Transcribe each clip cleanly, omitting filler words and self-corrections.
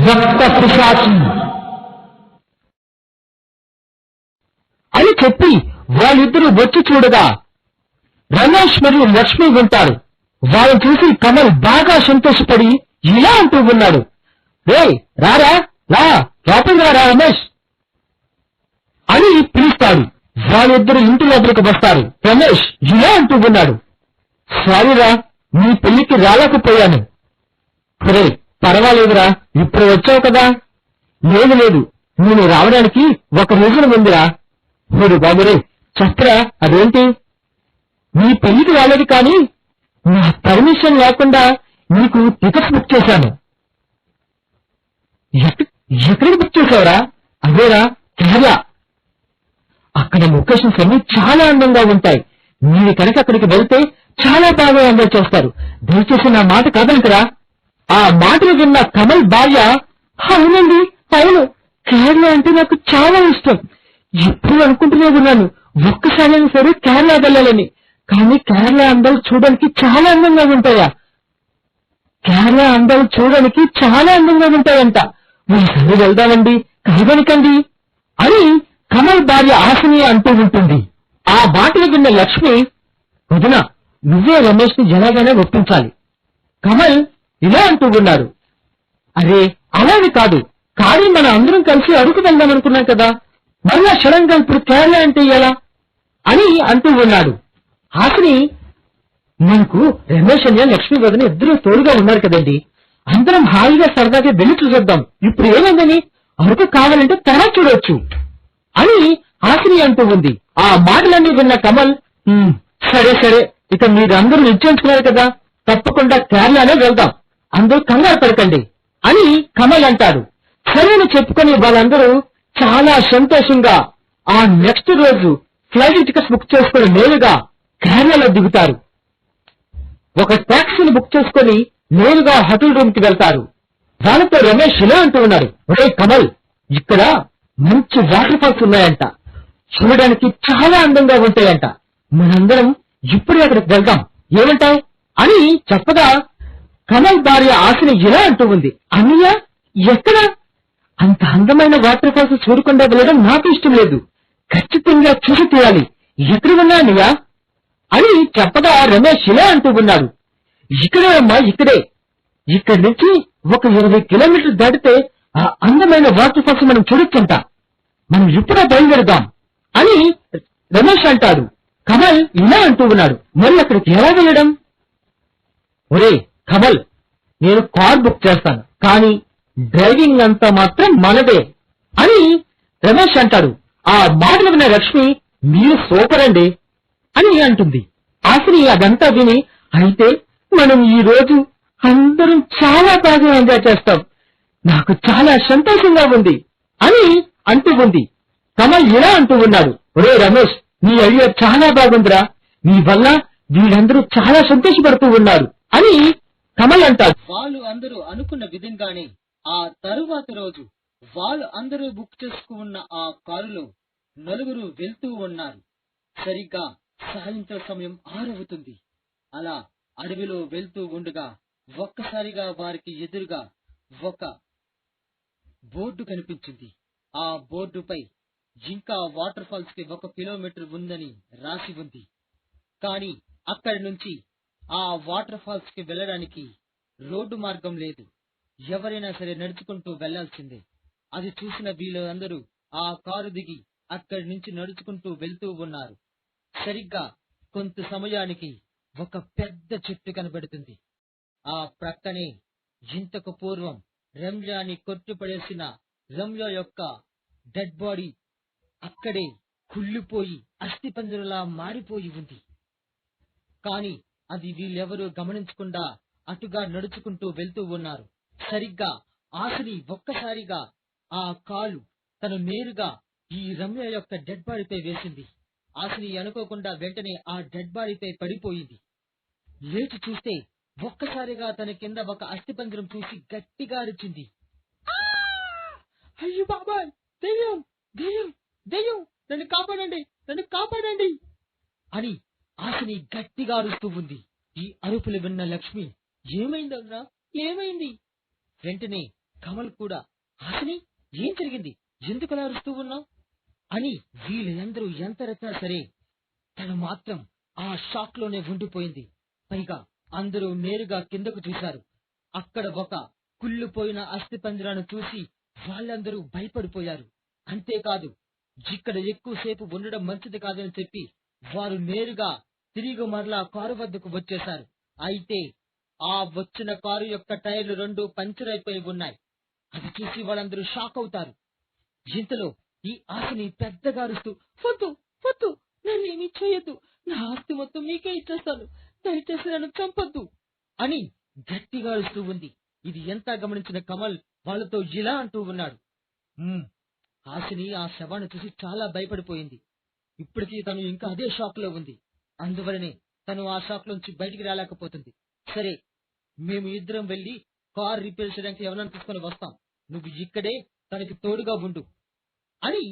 రక్త పిశాచి అని చెప్పి వాళ్ళిద్దరూ వచ్చి చూడగా రమేష్ మరియు లక్ష్మి ఉంటారు. వాళ్ళని చూసి కమల్ బాగా సంతోషపడి ఇలా అంటూ ఉన్నాడు, రే రారా రా లోపలికి రారా రమేష్ అని పిలుస్తాడు. వాళ్ళిద్దరు ఇంటి లోపలికి వస్తారు. రమేష్ ఇలా అంటూ ఉన్నాడు, సారీరా నీ పెళ్లికి రాలేకపోయాను. రే పర్వాలేదురా, ఇప్పుడు వచ్చావు కదా. లేదు లేదు, నేను రావడానికి ఒక రీజన్ ఉందిరా. మీరు బాబురే చెప్పరా, అదేంటి? నీ పెళ్లికి రాలేదు కానీ నా పర్మిషన్ లేకుండా నీకు టికెట్స్ బుక్ చేశాను. ఎక్కడికి బుక్ చేశావురా? అదేరా కేరళ. అక్కడ లొకేషన్స్ అన్ని చాలా అందంగా ఉంటాయి. మీరు కనుక అక్కడికి వెళ్తే చాలా బాగా ఎంజాయ్ చేస్తారు. దయచేసి నా మాట కాదంటరా. ఆ మాటలు విన్న కమల్ భార్య, అవునండి అవును, కేరళ అంటే నాకు చాలా ఇష్టం. ఎప్పుడు అనుకుంటూనే ఉన్నాను ఒక్కసారైనా సరే కేరళ వెళ్ళాలని. కానీ కేరళ అందాలు చూడడానికి చాలా అందంగా ఉంటాయా? కేరళ అందాలు చూడడానికి చాలా అందంగా ఉంటాయంట. ఒకసారి వెళ్దామండి, కాదనకండి అని కమల్ భార్య ఆశని అంటూ ఉంటుంది. ఆ మాటలు విన్న లక్ష్మి, వదిన నువ్వే రమేష్ ని ఎలాగైనా ఒప్పించాలి. కమల్ ఇలా అంటూ ఉన్నాడు, అరే అలాని కాదు, కానీ మనం అందరం కలిసి అడుగు వెళ్దాం అనుకున్నాం కదా, మళ్ళా సడన్ గా ఇప్పుడు కేరళ అంటే ఎలా అని అంటూ ఉన్నాడు. హాసిని, మనకు రమేష్ అన్య లక్ష్మి వదిన ఇద్దరు తోడుగా ఉన్నారు కదండి, అందరం హాయిగా సరదాగా వెళ్ళి చూసేద్దాం. ఇప్పుడు ఏమైందని అరకు కావాలంటే తర్వాత చూడవచ్చు అని హాసిని అంటూ ఉంది. ఆ మాటలన్నీ విన్న కమల్, సరే సరే, ఇక మీరందరూ నిశ్చయించుకున్నారు కదా, తప్పకుండా కేరళనే వెళ్దాం, అందరూ కంగారు పడకండి అని కమల్ అంటాడు. సరేని చెప్పుకొని వాళ్ళందరూ చాలా సంతోషంగా ఆ నెక్స్ట్ రోజు ఫ్లైట్ టికెట్స్ బుక్ చేసుకుని నేరుగా కేరళలో దిగుతారు. ఒక టాక్సీని బుక్ చేసుకుని నేరుగా హోటల్ రూమ్ కి వెళ్తారు. దానితో రమేష్ ఇలా అంటూ ఉన్నారు, ఒరే కమల్, ఇక్కడ మంచి వాటర్ ఫాల్స్ ఉన్నాయంట, చూడడానికి చాలా అందంగా ఉంటాయంట, మనందరం ఇప్పుడే అక్కడికి వెళ్దాం, ఏమంటావు అని చెప్పగా కమల్ భార్య ఆశని ఇలా అంటూ ఉంది, అన్నయ్య ఎక్కడ? అంత అందమైన వాటర్ ఫాల్స్ చూడకుండా వెళ్ళడం నాకు ఇష్టం లేదు, ఖచ్చితంగా చూసి తీరాలి, ఎక్కడ ఉన్నా అన్నయ్య అని చెప్పగా రమేష్ ఇలా అంటూ ఉన్నాడు, ఇక్కడే అమ్మా ఇక్కడే, ఇక్కడి నుంచి ఒక 20 కిలోమీటర్లు దాటితే ఆ అందమైన వాటర్ ఫాల్స్ మనం చూడొచ్చంట, మనం ఇప్పుడే బయలుదేరుదాం అని రమేష్ అంటాడు. కమల్ ఇలా అంటూ ఉన్నాడు, మరి అక్కడికి ఎలా వెళ్ళడం? ఒరే కమల్, నేను కార్ బుక్ చేస్తాను, కానీ డ్రైవింగ్ అంతా మాత్రం మనదే అని రమేష్ అంటాడు. ఆ మాటలు విన్న లక్ష్మి, మీరు సూపర్ అండి అని అంటుంది. ఆశని అదంతా విని, అయితే మనం ఈ రోజు అందరం చాలా బాగా ఎంజాయ్ చేస్తాం, నాకు చాలా సంతోషంగా ఉంది అని అంటూ ఉంది. కమల్ ఇలా అంటూ ఉన్నాడు, ఒరే రమేష్, నీ ఐడియా చాలా బాగుందిరా, నీ వల్ల వీళ్ళందరూ చాలా సంతోషపడుతూ ఉన్నారు అని కమల్ అంటాడు. వాళ్ళు అందరూ అనుకున్న విధంగానే ఆ తరువాత రోజు వాళ్ళు అందరూ బుక్ చేసుకున్న ఆ కారులో నలుగురు వెళ్తూ ఉన్నారు. సరిగ్గా సాయంత్రం సమయం 6 అవుతుంది. అలా అడవిలో వెళ్తూ ఉండగా ఒక్కసారిగా వారికి ఎదురుగా ఒక బోర్డు కనిపించింది. ఆ బోర్డుపై ఇంకా వాటర్ ఫాల్స్ కి 1 కిలోమీటర్ ఉందని రాసి ఉంది. కానీ అక్కడి నుంచి ఆ వాటర్ ఫాల్స్ కి వెళ్ళడానికి రోడ్డు మార్గం లేదు, ఎవరైనా సరే నడుచుకుంటూ వెళ్లాల్సిందే. అది చూసిన వీళ్ళందరూ ఆ కారు దిగి అక్కడి నుంచి నడుచుకుంటూ వెళ్తూ ఉన్నారు. సరిగ్గా కొంత సమయానికి ఒక పెద్ద చెట్టు కనబడుతుంది. ఆ ప్రక్కనే ఇంతకు పూర్వం రమ్యాని కొట్టుపడేసిన రమ్య యొక్క డెడ్ బాడీ అక్కడే కుళ్ళిపోయి అస్థిపంజరంలా మారిపోయి ఉంది. కానీ అది వీళ్ళెవరూ గమనించకుండా అటుగా నడుచుకుంటూ వెళ్తూ ఉన్నారు. సరిగ్గా ఆశని ఒక్కసారిగా ఆ కాలు తను నేరుగా ఈ రమ్య యొక్క డెడ్ బాడీపై వేసింది. ఆశని అనుకోకుండా వెంటనే ఆ డెడ్ బాడీపై పడిపోయింది. లేచి చూస్తే ఒక్కసారిగా తన కింద ఒక అస్థిపంజరం చూసి గట్టిగా అరిచింది, అయ్యో బాబాయ్, దెయ్యం దెయ్యం దెయ్యం, నన్ను కాపాడండి, నన్ను కాపాడండి అని ఆశని గట్టిగా అరుస్తూ ఉంది. ఈ అరుపులు విన్న లక్ష్మి, ఏమైందన్నా, ఏమైంది? వెంటనే కమల్ కూడా, హాసిని, ఏం జరిగింది, ఎందుకు అలా అరుస్తూ ఉన్నావు అని వీళ్ళందరూ ఎంత రచినా సరే తను మాత్రం ఆ షాక్ లోనే ఉండిపోయింది. పైగా అందరూ నేరుగా కిందకు చూశారు. అక్కడ ఒక కుళ్ళిపోయిన అస్థిపంజరాన్ని చూసి వాళ్ళందరూ భయపడిపోయారు. అంతేకాదు, ఇక్కడ ఎక్కువసేపు ఉండడం మంచిది కాదని చెప్పి వారు నేరుగా తిరిగి మరలా కారు వద్దకు వచ్చేశారు. అయితే ఆ వచ్చిన కారు యొక్క టైర్లు రెండు పంచర్ అయిపోయి ఉన్నాయి. అది చూసి వాళ్ళందరూ షాక్ అవుతారు. ఇంతలో ఈ ఆశని పెద్దగా అరుస్తూ, వద్దు వద్దు, నన్నేమీ చేయొద్దు, నా ఆస్తి మొత్తం మీకే ఇచ్చేస్తాను, దయచేసి నన్ను చంపొద్దు అని గట్టిగా అరుస్తూ ఉంది. ఇది ఎంత గమనించిన కమల్ వాళ్ళతో ఇలా అంటూ ఉన్నాడు. "ఉమ్, హాసిని ఆ శవాన్ని చూసి చాలా భయపడిపోయింది. ఇప్పటికీ తను ఇంకా అదే షాక్ లో ఉంది. అందువలనే తను ఆ షాక్ లోంచి బయటికి రాలేకపోతుంది. సరే, మేము ఇద్దరం వెళ్లి కార్ రిపేర్ చేయడానికి ఎవరైనా తీసుకొని వస్తాం. నువ్వు ఇక్కడే తనకి తోడుగా ఉండు అని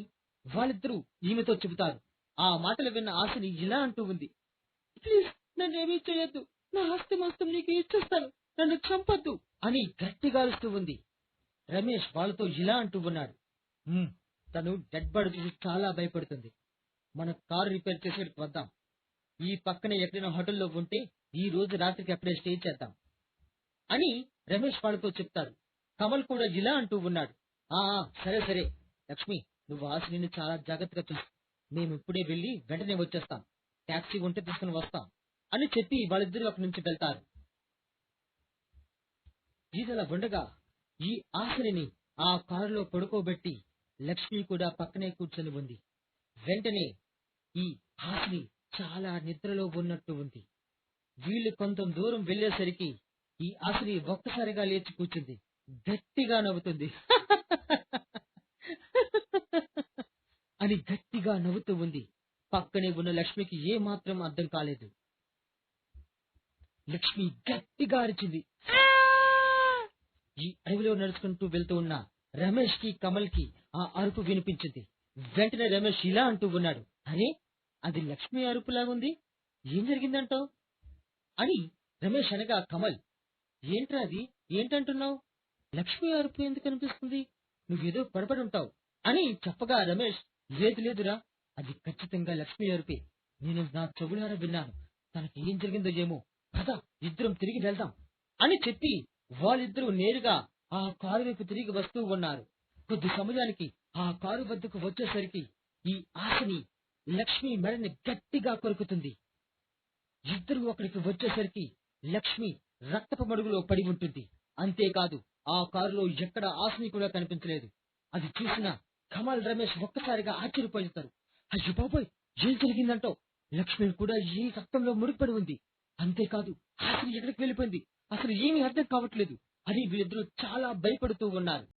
వాళ్ళిద్దరూ ఈమెతో చెబుతారు. ఆ మాటలు విన్న ఆశని ఇలా అంటూ ఉంది. ప్లీజ్, నన్నేమీ చేయొద్దు, నా ఆస్తి మొత్తం నీకు ఇచ్చేస్తాను, నన్ను చంపొద్దు అని గట్టిగా అరుస్తూ ఉంది. రమేష్ వాళ్ళతో ఇలా అంటూ ఉన్నాడు. "ఉమ్, తను డెడ్ బాడీ చూసి చాలా భయపడుతుంది. మన కారు రిపేర్ చేసేటికి వద్దాం. ఈ పక్కనే ఎక్కడైనా హోటల్లో ఉంటే ఈ రోజు రాత్రికి అక్కడే స్టే చేద్దాం అని రమేష్ వాళ్ళతో చెప్తాడు. కమల్ కూడా ఇలా అంటూ ఉన్నాడు. సరే సరే లక్ష్మి, నువ్వు ఆశని చాలా జాగ్రత్తగా చూసు. మేము ఇప్పుడే వెళ్లి వెంటనే వచ్చేస్తాం. టాక్సీ ఉంటే తీసుకుని వస్తాం అని చెప్పి వాళ్ళిద్దరూ అక్కడి నుంచి వెళ్తారు. ఈదలా ఉండగా ఈ ఆశని ఆ కారులో పడుకోబెట్టి లక్ష్మి కూడా పక్కనే కూర్చొని ఉంది. వెంటనే ఈ ఆశని చాలా నిద్రలో ఉన్నట్టు ఉంది. వీళ్ళు కొంత దూరం వెళ్లేసరికి ఈ ఆశని ఒక్కసారిగా లేచి కూర్చుంది. గట్టిగా నవ్వుతుంది. అని గట్టిగా నవ్వుతూ ఉంది. పక్కనే ఉన్న లక్ష్మికి ఏ మాత్రం అర్థం కాలేదు. లక్ష్మి గట్టిగా అరిచింది. ఈ అడవిలో నడుచుకుంటూ వెళ్తూ ఉన్న రమేష్ కి కమల్ కి ఆ అరుపు వినిపించింది. వెంటనే రమేష్ ఇలా అంటూ ఉన్నాడు. అరే, అది లక్ష్మి అరుపులాగుంది, ఏం జరిగిందంటావు అని రమేష్ అనగా కమల్, ఏంట్రా అది, ఏంటంటున్నావు, లక్ష్మి అరుపు ఎందుకు అనిపిస్తుంది, నువ్వేదో పడబడి ఉంటావు అని చెప్పగా రమేష్, లేదు లేదురా, అది ఖచ్చితంగా లక్ష్మి అరుపే, నేను నా చెవులారా విన్నాను, తనకి ఏం జరిగిందో ఏమో, పద ఇద్దరం తిరిగి వెళ్దాం అని చెప్పి వాళ్ళిద్దరూ నేరుగా ఆ కారు వైపు తిరిగి వస్తూ ఉన్నారు. కొద్ది సమయానికి ఆ కారు వద్దకు వచ్చేసరికి ఈ ఆశని లక్ష్మి మెడని గట్టిగా కొరుకుతుంది. ఇద్దరు అక్కడికి వచ్చేసరికి లక్ష్మి రక్తపు మడుగులో పడి ఉంటుంది. అంతేకాదు, ఆ కారులో ఎక్కడ ఆశని కూడా కనిపించలేదు. అది చూసిన కమల్, రమేష్ ఒక్కసారిగా ఆశ్చర్యపోతారు. అయ్యో బాబోయ్, ఏం జరిగిందంటో, లక్ష్మి కూడా ఈ రక్తంలో ముడిపడి ఉంది. అంతేకాదు, ఆశని ఎక్కడికి వెళ్ళిపోయింది, అసలు ఏమీ అర్థం కావట్లేదు అని వీళ్ళిద్దరూ చాలా భయపడుతూ ఉన్నారు.